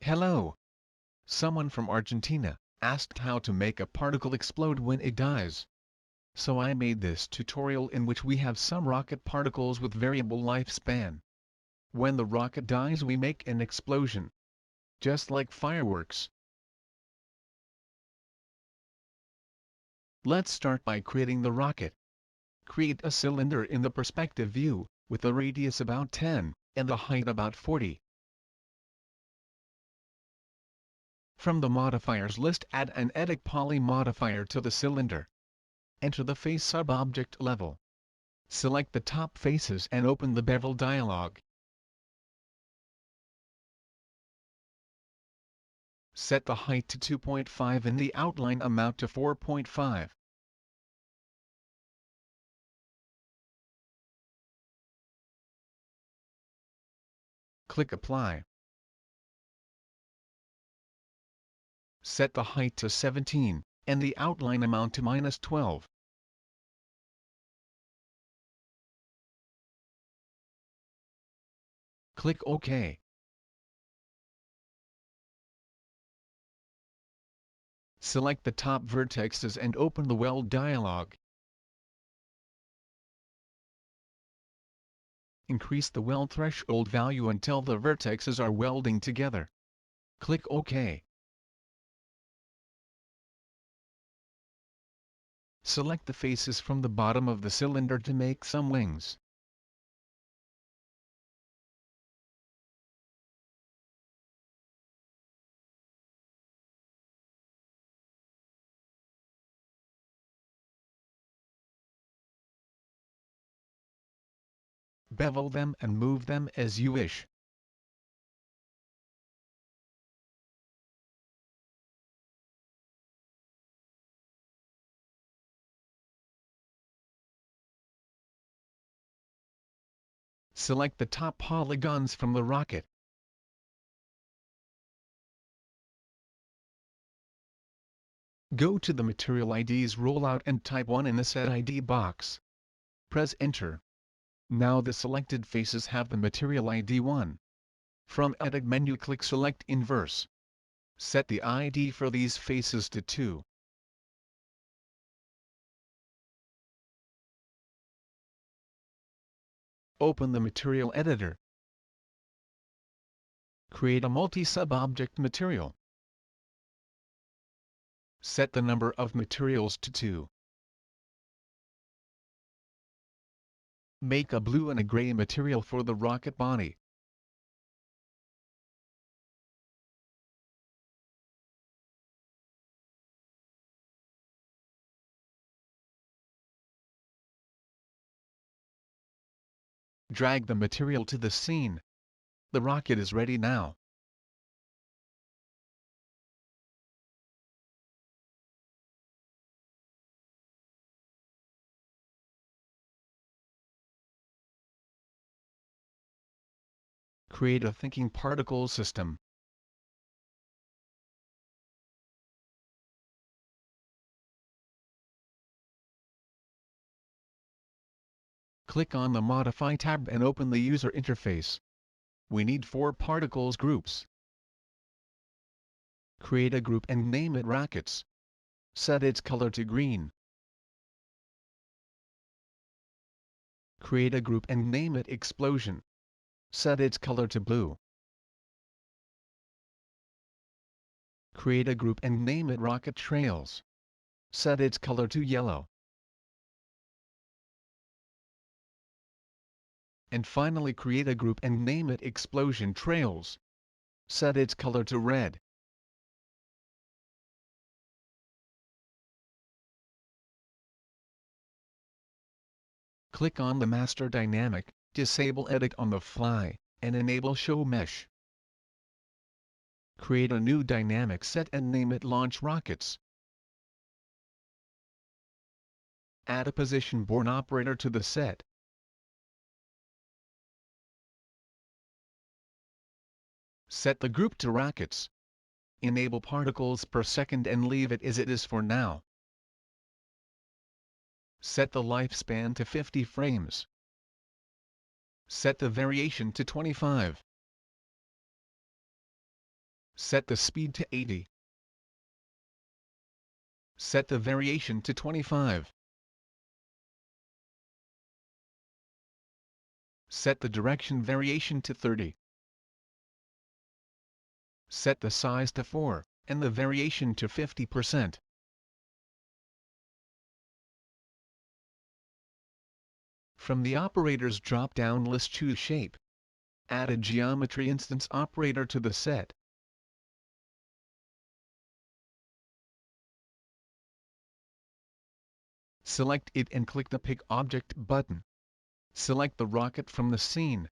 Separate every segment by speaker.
Speaker 1: Hello. Someone from Argentina asked how to make a particle explode when it dies. So I made this tutorial in which we have some rocket particles with variable lifespan. When the rocket dies we make an explosion. Just like fireworks. Let's start by creating the rocket. Create a cylinder in the perspective view, with a radius about 10, and the height about 40. From the modifiers list add an edit poly modifier to the cylinder. Enter the face sub-object level. Select the top faces and open the bevel dialog. Set the height to 2.5 and the outline amount to 4.5. Click Apply. Set the height to 17, and the outline amount to -12. Click OK. Select the top vertexes and open the Weld dialog. Increase the weld threshold value until the vertexes are welding together. Click OK. Select the faces from the bottom of the cylinder to make some wings. Bevel them and move them as you wish. Select the top polygons from the rocket. Go to the Material IDs rollout and type 1 in the Set ID box. Press Enter. Now the selected faces have the Material ID 1. From Edit menu click Select Inverse. Set the ID for these faces to 2. Open the Material Editor. Create a multi-sub-object material. Set the number of materials to 2. Make a blue and a gray material for the rocket body. Drag the material to the scene. The rocket is ready now. Create a thinking particle system. Click on the Modify tab and open the user interface. We need 4 particles groups. Create a group and name it Rockets. Set its color to green. Create a group and name it Explosion. Set its color to blue. Create a group and name it Rocket Trails. Set its color to yellow. And finally create a group and name it Explosion Trails. Set its color to red. Click on the Master Dynamic, disable Edit on the fly, and enable Show Mesh. Create a new dynamic set and name it Launch Rockets. Add a position borne operator to the set. Set the group to Rockets. Enable particles per second and leave it as it is for now. Set the lifespan to 50 frames. Set the variation to 25. Set the speed to 80. Set the variation to 25. Set the direction variation to 30. Set the size to 4, and the variation to 50%. From the Operators drop-down list, choose Shape. Add a Geometry Instance operator to the set. Select it and click the Pick Object button. Select the rocket from the scene.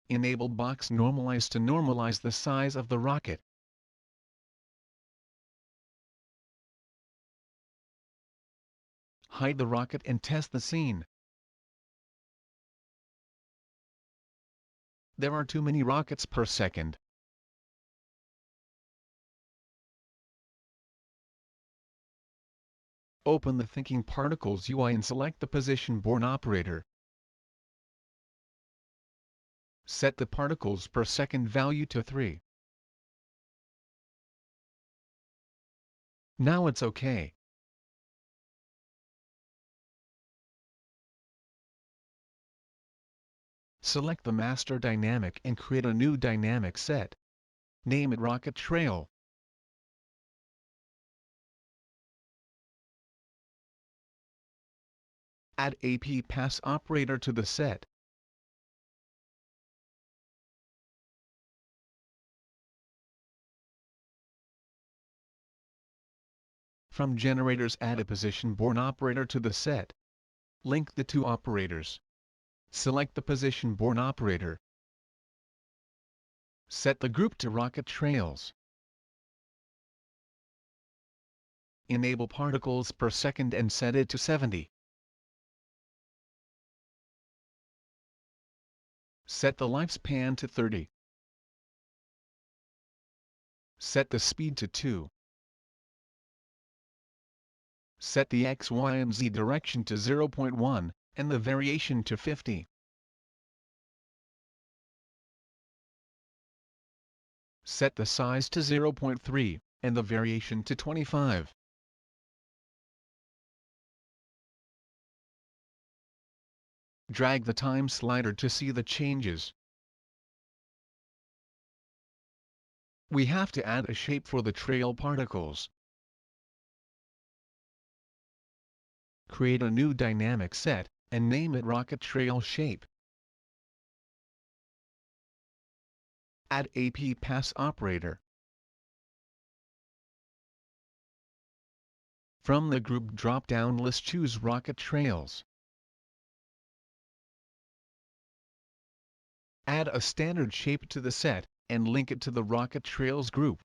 Speaker 1: Enable Box Normalize to normalize the size of the rocket. Hide the rocket and test the scene. There are too many rockets per second. Open the Thinking Particles UI and select the Position Born operator. Set the particles per second value to 3. Now it's OK. Select the master dynamic and create a new dynamic set. Name it Rocket Trail. Add AP Pass operator to the set. From Generators, add a Position Born operator to the set. Link the two operators. Select the Position Born operator. Set the group to Rocket Trails. Enable particles per second and set it to 70. Set the lifespan to 30. Set the speed to 2. Set the X, Y, and Z direction to 0.1, and the variation to 50. Set the size to 0.3, and the variation to 25. Drag the time slider to see the changes. We have to add a shape for the trail particles. Create a new dynamic set, and name it Rocket Trail Shape. Add AP Pass operator. From the group drop-down list, choose Rocket Trails. Add a standard shape to the set, and link it to the Rocket Trails group.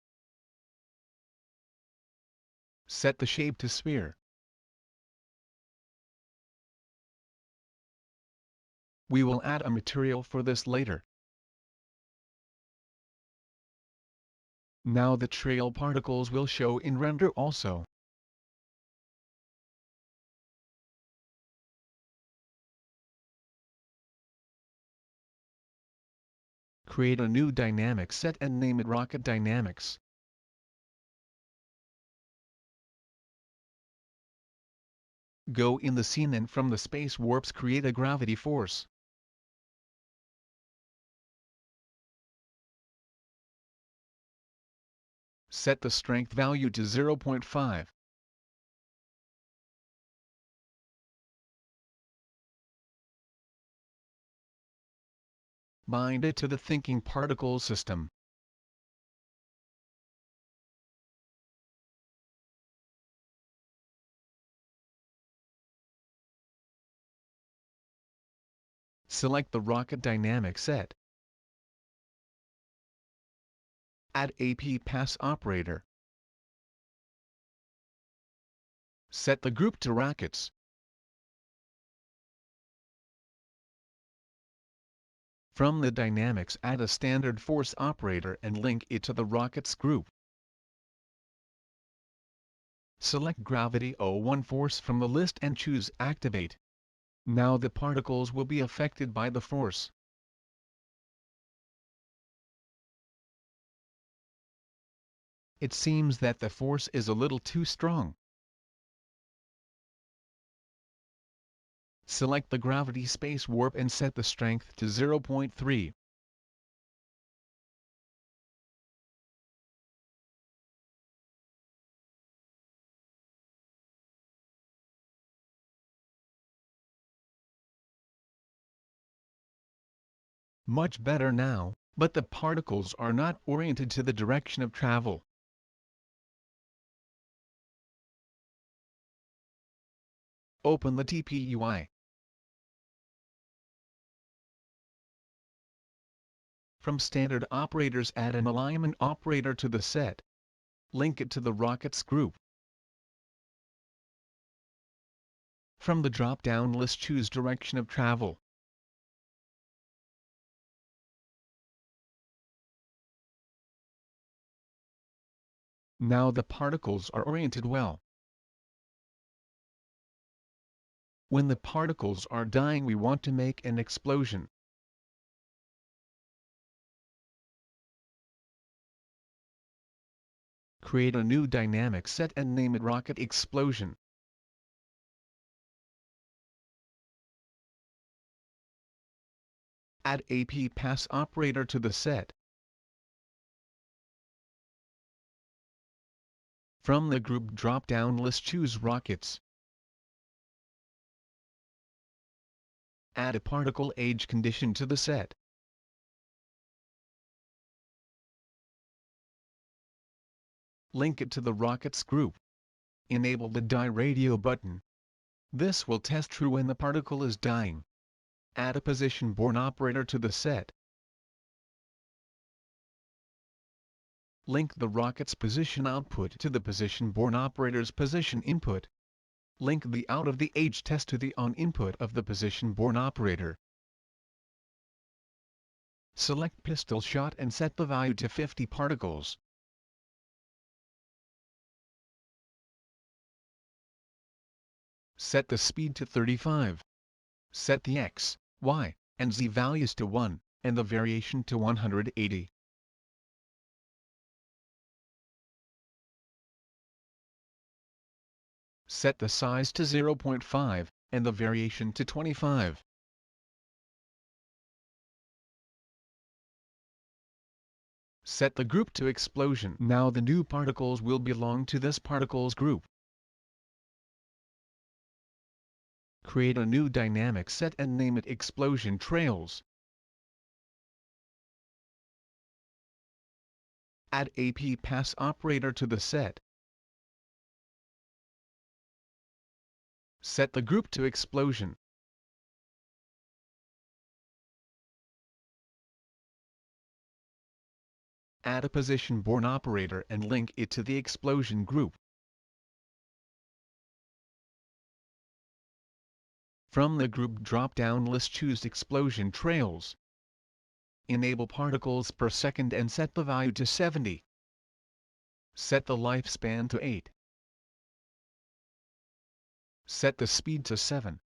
Speaker 1: Set the shape to sphere. We will add a material for this later. Now the trail particles will show in render also. Create a new dynamic set and name it Rocket Dynamics. Go in the scene and from the space warps create a gravity force. Set the strength value to 0.5. Bind it to the Thinking Particles system. Select the Rocket Dynamic set. Add AP Pass operator. Set the group to Rockets. From the Dynamics, add a Standard Force operator and link it to the Rockets group. Select Gravity 01 Force from the list and choose Activate. Now the particles will be affected by the force. It seems that the force is a little too strong. Select the gravity space warp and set the strength to 0.3. Much better now, but the particles are not oriented to the direction of travel. Open the TPUI. From standard operators, add an alignment operator to the set. Link it to the rockets group. From the drop-down list, choose direction of travel. Now the particles are oriented well. When the particles are dying, we want to make an explosion. Create a new dynamic set and name it Rocket Explosion. Add AP pass operator to the set. From the group drop-down list, choose Rockets. Add a particle age condition to the set. Link it to the Rockets group. Enable the Die Radio button. This will test true when the particle is dying. Add a position-borne operator to the set. Link the rocket's position output to the position-borne operator's position input. Link the out of the age test to the on input of the position-borne operator. Select pistol shot and set the value to 50 particles. Set the speed to 35. Set the X, Y, and Z values to 1, and the variation to 180. Set the size to 0.5, and the variation to 25. Set the group to explosion. Now the new particles will belong to this particles group. Create a new dynamic set and name it Explosion Trails. Add AP pass operator to the set. Set the group to explosion. Add a position-borne operator and link it to the explosion group. From the group drop-down list, choose Explosion Trails. Enable particles per second and set the value to 70. Set the lifespan to 8. Set the speed to 7.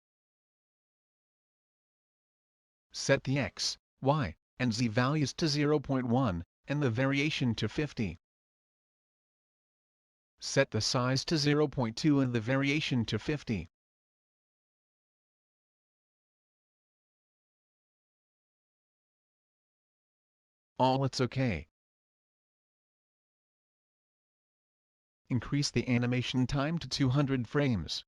Speaker 1: Set the X, Y, and Z values to 0.1, and the variation to 50. Set the size to 0.2 and the variation to 50. All it's okay. Increase the animation time to 200 frames.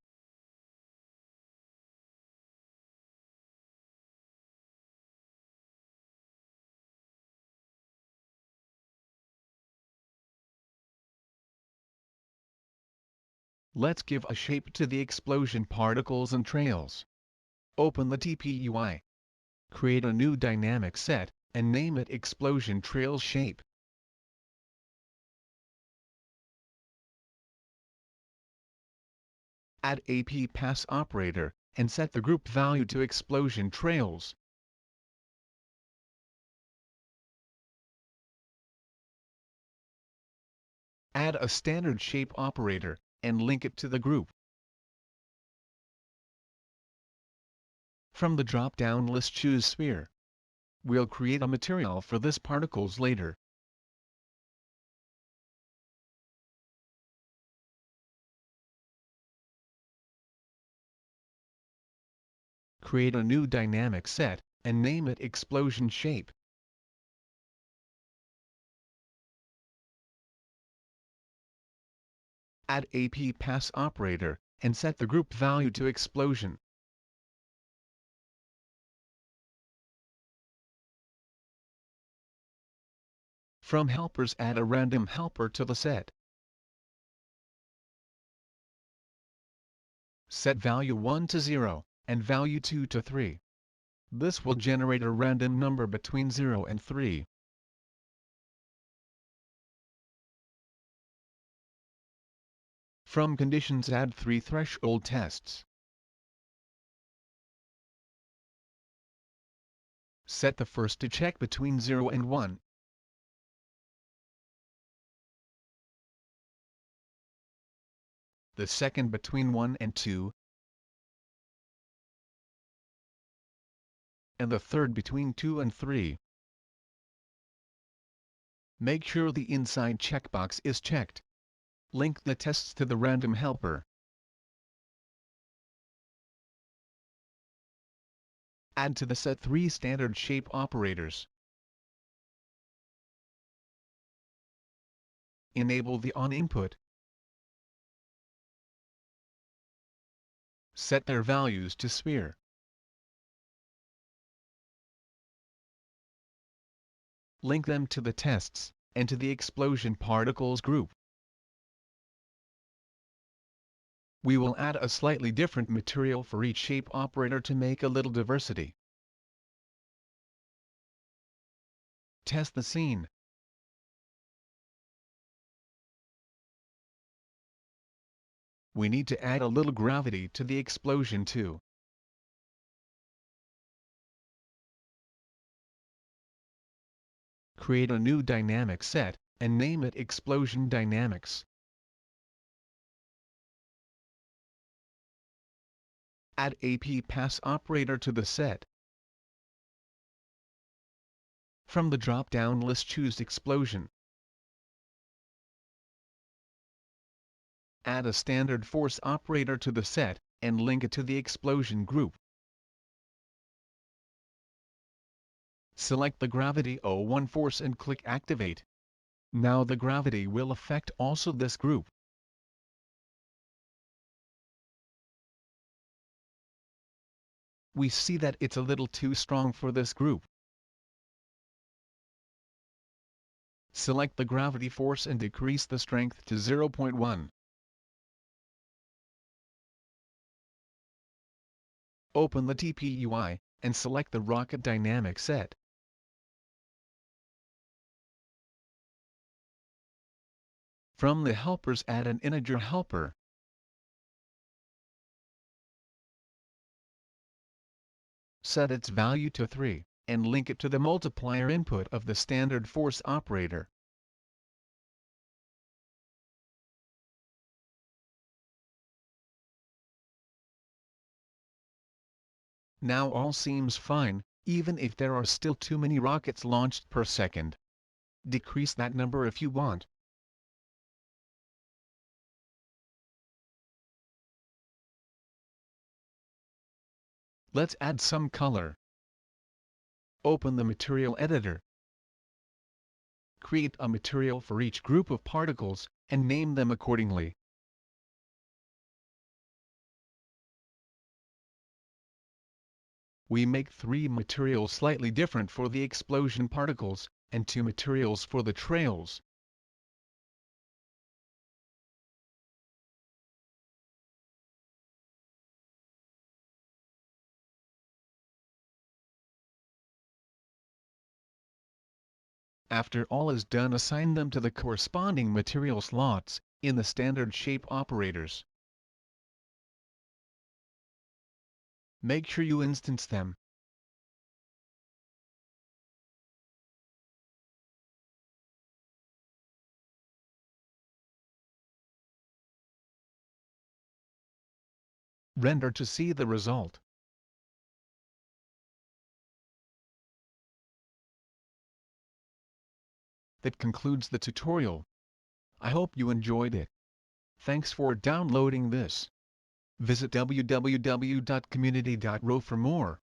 Speaker 1: Let's give a shape to the explosion particles and trails. Open the TPUI. Create a new dynamic set, and name it Explosion Trail Shape. Add AP pass operator, and set the group value to Explosion Trails. Add a standard shape operator, and link it to the group. From the drop-down list, choose Sphere. We'll create a material for this particles later. Create a new dynamic set, and name it Explosion Shape. Add AP pass operator, and set the group value to Explosion. From helpers, add a random helper to the set. Set value 1 to 0, and value 2 to 3. This will generate a random number between 0 and 3. From conditions, add 3 threshold tests. Set the first to check between 0 and 1. The second between 1 and 2. And the third between 2 and 3. Make sure the inside checkbox is checked. Link the tests to the random helper. Add to the set 3 standard shape operators. Enable the on input. Set their values to sphere. Link them to the tests, and to the explosion particles group. We will add a slightly different material for each shape operator to make a little diversity. Test the scene. We need to add a little gravity to the explosion too. Create a new dynamic set, and name it Explosion Dynamics. Add AP pass operator to the set. From the drop-down list, choose Explosion. Add a standard force operator to the set, and link it to the explosion group. Select the Gravity 01 force and click Activate. Now the gravity will affect also this group. We see that it's a little too strong for this group. Select the gravity force and decrease the strength to 0.1. Open the TPUI, and select the rocket dynamic set. From the helpers, add an integer helper. Set its value to 3, and link it to the multiplier input of the standard force operator. Now all seems fine, even if there are still too many rockets launched per second. Decrease that number if you want. Let's add some color. Open the material editor. Create a material for each group of particles, and name them accordingly. We make 3 materials slightly different for the explosion particles, and 2 materials for the trails. After all is done, assign them to the corresponding material slots in the standard shape operators. Make sure you instance them. Render to see the result. That concludes the tutorial. I hope you enjoyed it. Thanks for downloading this. Visit www.community.ro for more.